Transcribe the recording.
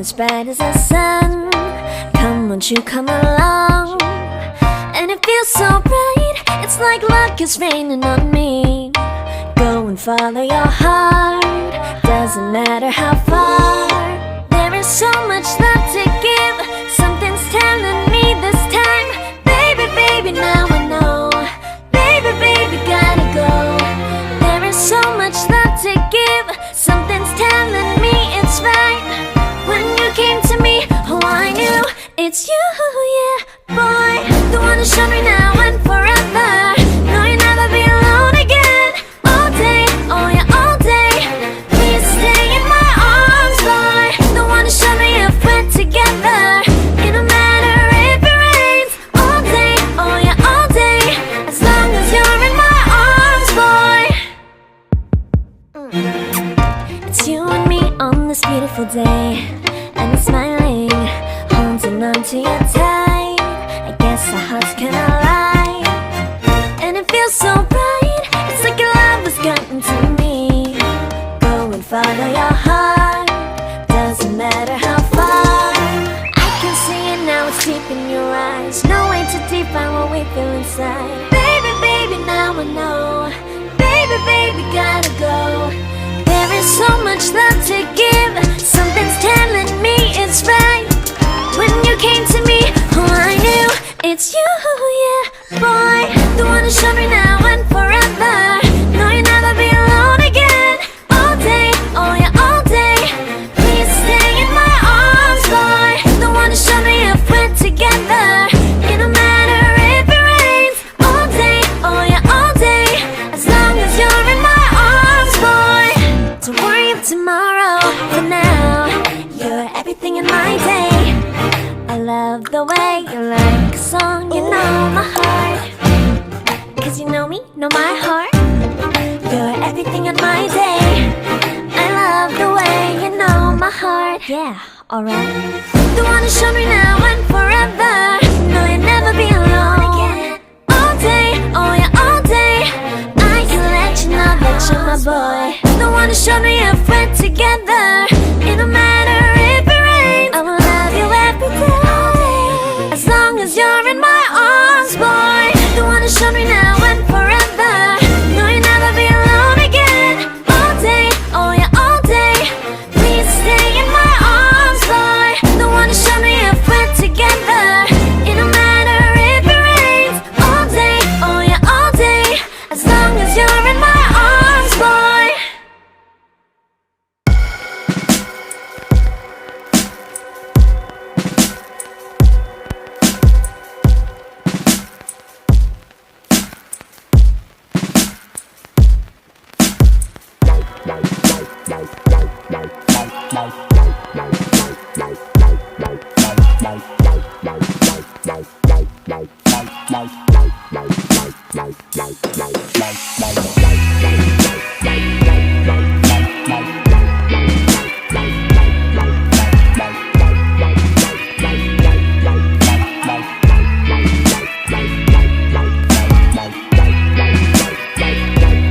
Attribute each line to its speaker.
Speaker 1: as bright as the sun. Come, won't you come along? And it feels so bright, it's like luck is raining on me. Go and follow your heart, doesn't matter how far. There is so much love to give, something's telling me this time. Baby, baby, now I know. Baby, baby, gotta go. There is so much love to give, something's telling me it's right. When you came to me, oh I knew it's you, yeah, boy. The one who showed me now and forever. No, you'll never be alone again. All day, oh yeah, all day. Please stay in my arms, boy. The one who showed me if we're together. It don't matter if it rains. All day, oh yeah, all day. As long as you're in my arms, boy. It's you and me on this beautiful day, and I'm smiling, holding on to you tight. I guess our hearts cannot lie, and it feels so bright. It's like your love has gotten to me. Go and follow your heart, doesn't matter how far. I can see it now, it's deep in your eyes. No way to define what we feel inside. Baby, baby, now I know. Baby, baby, gotta go. There is so much love to give, something's telling me it's right. When you came to me, oh I knew it's you, yeah, boy. The one who showed me now and forever. No, you'll never be alone again. All day, oh yeah, all day. Please stay in my arms, boy. The one who showed me if we're together. It don't matter if it rains. All day, oh yeah, all day. As long as you're in my arms, boy. Don't worry of tomorrow, for now you're everything in my day. I love the way you like a song, you know my heart. Cause you know me, know my heart. You're everything in my day. I love the way you know my heart. Yeah, alright. The one who showed me now and forever. No, you'll never be alone again. All day, oh yeah, all day. I can let you know that you're my boy. The one who showed me if we're together. It don't matter